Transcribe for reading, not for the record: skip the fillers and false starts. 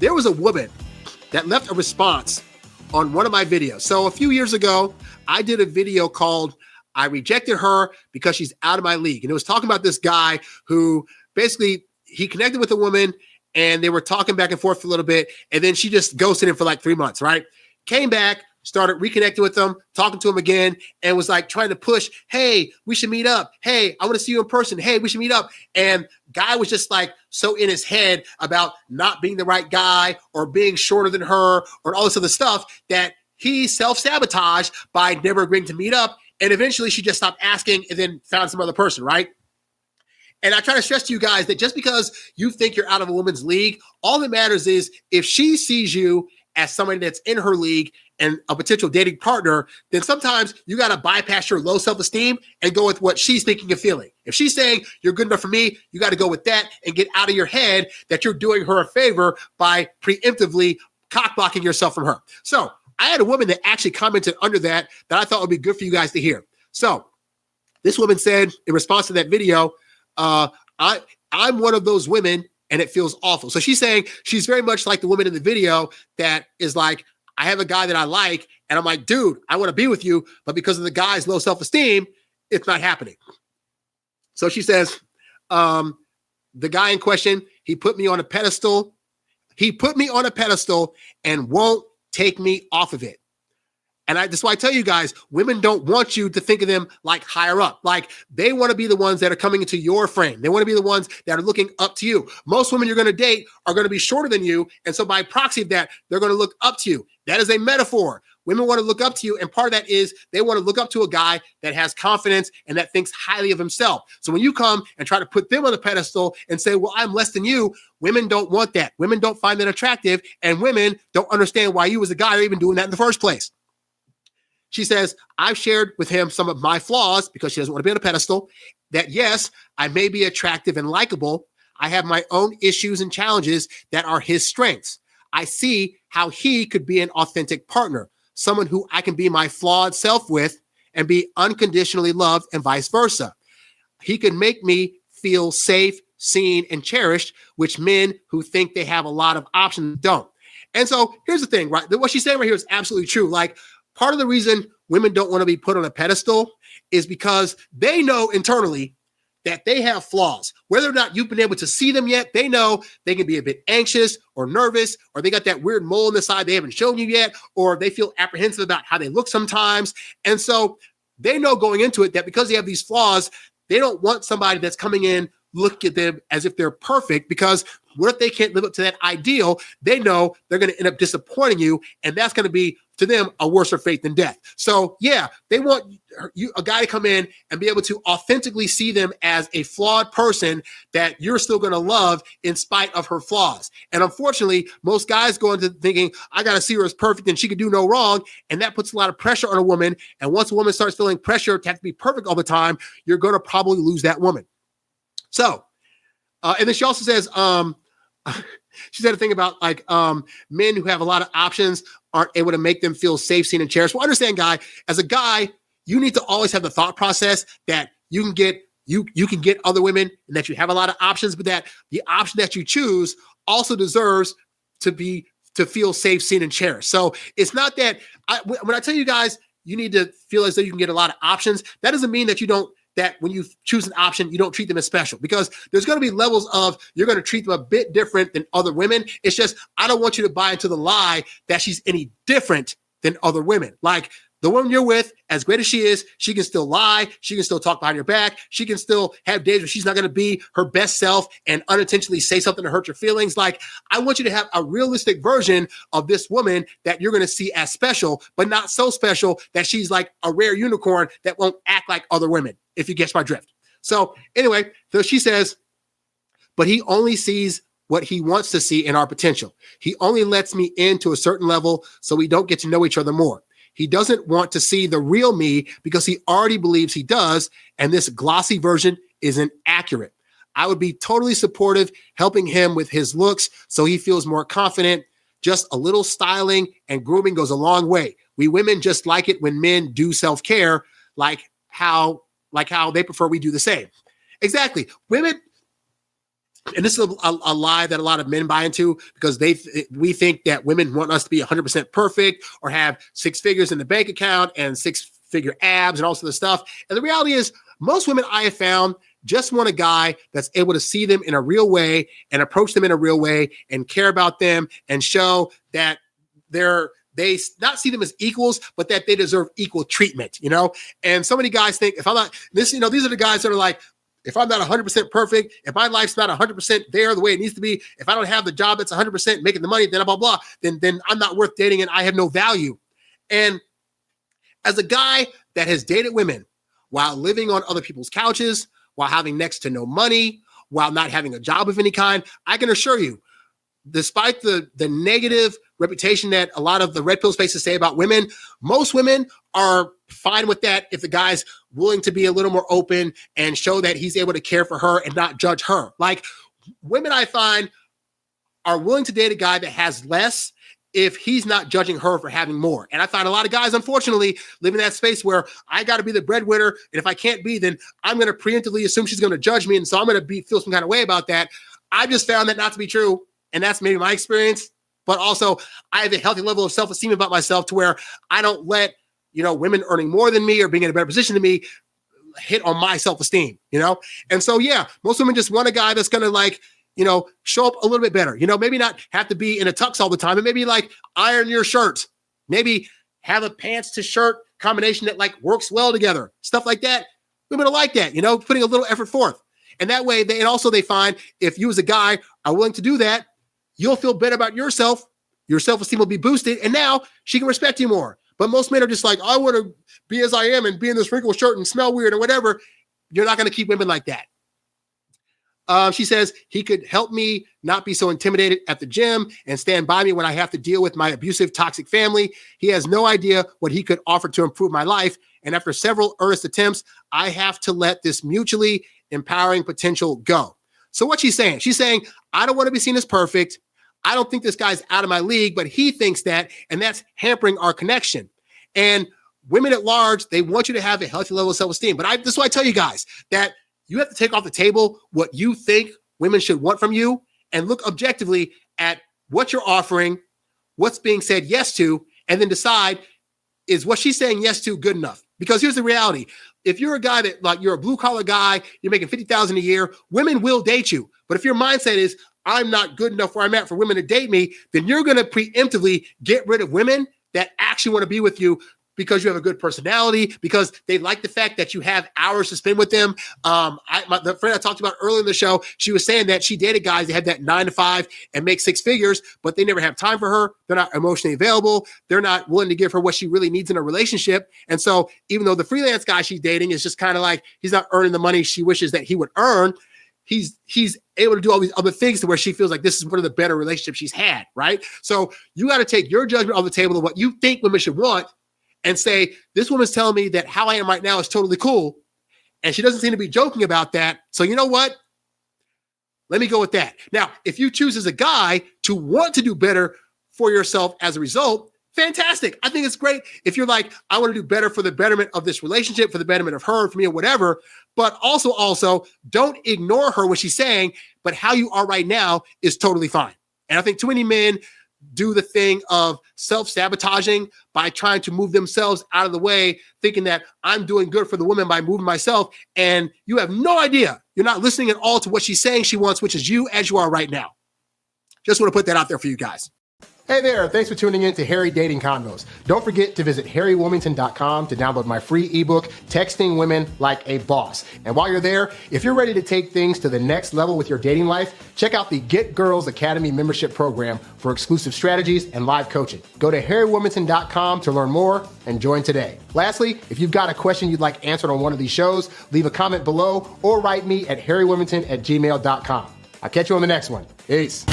there was a woman that left a response on one of my videos. So a few years ago, I did a video called I Rejected Her Because She's Out of My League. And it was talking about this guy who basically, he connected with a woman and they were talking back and forth for a little bit. And then she just ghosted him for like 3 months, right? Came back, started reconnecting with him, talking to him again, and was like trying to push, hey, we should meet up. Hey, I want to see you in person. Hey, we should meet up. And guy was just like so in his head about not being the right guy or being shorter than her or all this other stuff that he self-sabotaged by never agreeing to meet up. And eventually she just stopped asking and then found some other person, right? And I try to stress to you guys that just because you think you're out of a woman's league, all that matters is if she sees you as somebody that's in her league and a potential dating partner, then sometimes you got to bypass your low self-esteem and go with what she's thinking and feeling. If she's saying you're good enough for me, you got to go with that and get out of your head that you're doing her a favor by preemptively cock-blocking yourself from her. So I had a woman that actually commented under that I thought would be good for you guys to hear. So this woman said in response to that video, I'm one of those women and it feels awful. So she's saying she's very much like the woman in the video that is like, I have a guy that I like, and I'm like, dude, I want to be with you, but because of the guy's low self-esteem, it's not happening. So she says, the guy in question, he put me on a pedestal. He put me on a pedestal and won't take me off of it. And that's why I tell you guys, women don't want you to think of them like higher up. Like they want to be the ones that are coming into your frame. They want to be the ones that are looking up to you. Most women you're going to date are going to be shorter than you. And so by proxy of that, they're going to look up to you. That is a metaphor. Women want to look up to you. And part of that is they want to look up to a guy that has confidence and that thinks highly of himself. So when you come and try to put them on the pedestal and say, well, I'm less than you, women don't want that. Women don't find that attractive. And women don't understand why you as a guy are even doing that in the first place. She says, I've shared with him some of my flaws because she doesn't want to be on a pedestal, that yes, I may be attractive and likable. I have my own issues and challenges that are his strengths. I see how he could be an authentic partner, someone who I can be my flawed self with and be unconditionally loved and vice versa. He can make me feel safe, seen, and cherished, which men who think they have a lot of options don't. And so here's the thing, right? What she's saying right here is absolutely true. Like, part of the reason women don't want to be put on a pedestal is because they know internally that they have flaws. Whether or not you've been able to see them yet, they know they can be a bit anxious or nervous, or they got that weird mole on the side they haven't shown you yet, or they feel apprehensive about how they look sometimes. And so they know going into it that because they have these flaws, they don't want somebody that's coming in, look at them as if they're perfect, because what if they can't live up to that ideal? They know they're going to end up disappointing you, and that's going to be, to them, a worse fate than death. So yeah, they want you, a guy, to come in and be able to authentically see them as a flawed person that you're still going to love in spite of her flaws. And unfortunately, most guys go into thinking, I got to see her as perfect and she could do no wrong. And that puts a lot of pressure on a woman. And once a woman starts feeling pressure to have to be perfect all the time, you're going to probably lose that woman. So, and then she also says, she said a thing about like men who have a lot of options aren't able to make them feel safe, seen, and cherished. Well, understand, guy, as a guy, you need to always have the thought process that you can get you can get other women and that you have a lot of options, but that the option that you choose also deserves to feel safe, seen, and cherished. So it's not that when I tell you guys you need to feel as though you can get a lot of options, that doesn't mean that you don't, that when you choose an option, you don't treat them as special, because there's going to be levels of you're going to treat them a bit different than other women. It's just, I don't want you to buy into the lie that she's any different than other women. Like, the woman you're with, as great as she is, she can still lie. She can still talk behind your back. She can still have days where she's not going to be her best self and unintentionally say something to hurt your feelings. Like, I want you to have a realistic version of this woman that you're going to see as special, but not so special that she's like a rare unicorn that won't act like other women, if you catch my drift. So anyway, so she says, but he only sees what he wants to see in our potential. He only lets me in to a certain level so we don't get to know each other more. He doesn't want to see the real me because he already believes he does, and this glossy version isn't accurate. I would be totally supportive, helping him with his looks so he feels more confident. Just a little styling and grooming goes a long way. We women just like it when men do self-care, like how they prefer we do the same. Exactly. Women, and this is a lie that a lot of men buy into because we think that women want us to be 100% perfect or have six figures in the bank account and six-figure abs and all sorts of stuff. And the reality is most women I have found just want a guy that's able to see them in a real way and approach them in a real way and care about them and show that they not see them as equals, but that they deserve equal treatment, And so many guys think if I'm not this, these are the guys that are like, if I'm not 100% perfect, if my life's not 100% there the way it needs to be, if I don't have the job that's 100% making the money, then blah, blah, then I'm not worth dating and I have no value. And as a guy that has dated women while living on other people's couches, while having next to no money, while not having a job of any kind, I can assure you, despite the negative reputation that a lot of the red pill spaces say about women, most women are fine with that if the guy's willing to be a little more open and show that he's able to care for her and not judge her. Like women I find are willing to date a guy that has less if he's not judging her for having more. And I find a lot of guys, unfortunately, live in that space where I got to be the breadwinner. And if I can't be, then I'm going to preemptively assume she's going to judge me. And so I'm going to feel some kind of way about that. I just found that not to be true. And that's maybe my experience. But also, I have a healthy level of self-esteem about myself to where I don't let, women earning more than me or being in a better position than me hit on my self-esteem, And so, yeah, most women just want a guy that's going to show up a little bit better, maybe not have to be in a tux all the time, and maybe like iron your shirts, maybe have a pants to shirt combination that like works well together, stuff like that. Women are like that, putting a little effort forth. And that way, they find if you as a guy are willing to do that, you'll feel better about yourself. Your self-esteem will be boosted. And now she can respect you more. But most men are just like, I want to be as I am and be in this wrinkled shirt and smell weird or whatever. You're not going to keep women like that. She says, he could help me not be so intimidated at the gym and stand by me when I have to deal with my abusive, toxic family. He has no idea what he could offer to improve my life. And after several earnest attempts, I have to let this mutually empowering potential go. So what she's saying, I don't want to be seen as perfect. I don't think this guy's out of my league, but he thinks that, and that's hampering our connection. And women at large, they want you to have a healthy level of self-esteem. But this is why I tell you guys that you have to take off the table what you think women should want from you and look objectively at what you're offering, what's being said yes to, and then decide, is what she's saying yes to good enough? Because here's the reality. If you're a guy that like you're a blue collar guy, you're making $50,000 a year, women will date you. But if your mindset is, I'm not good enough where I'm at for women to date me, then you're going to preemptively get rid of women that actually want to be with you because you have a good personality, because they like the fact that you have hours to spend with them. The friend I talked about earlier in the show, she was saying that she dated guys that had that 9 to 5 and make six figures, but they never have time for her. They're not emotionally available. They're not willing to give her what she really needs in a relationship. And so even though the freelance guy she's dating is just kind of like, he's not earning the money she wishes that he would earn, he's able to do all these other things to where she feels like this is one of the better relationships she's had, right? So you got to take your judgment on the table of what you think women should want and say, this woman's telling me that how I am right now is totally cool. And she doesn't seem to be joking about that. So you know what? Let me go with that. Now, if you choose as a guy to want to do better for yourself as a result, fantastic. I think it's great if you're like, I want to do better for the betterment of this relationship, for the betterment of her, for me, or whatever. But also don't ignore her what she's saying, but how you are right now is totally fine. And I think too many men do the thing of self-sabotaging by trying to move themselves out of the way, thinking that I'm doing good for the woman by moving myself. And you have no idea. You're not listening at all to what she's saying she wants, which is you as you are right now. Just want to put that out there for you guys. Hey there, thanks for tuning in to Harry Dating Convos. Don't forget to visit HarryWilmington.com to download my free ebook, Texting Women Like a Boss. And while you're there, if you're ready to take things to the next level with your dating life, check out the Get Girls Academy membership program for exclusive strategies and live coaching. Go to HarryWilmington.com to learn more and join today. Lastly, if you've got a question you'd like answered on one of these shows, leave a comment below or write me at HarryWilmington@gmail.com. I'll catch you on the next one. Peace.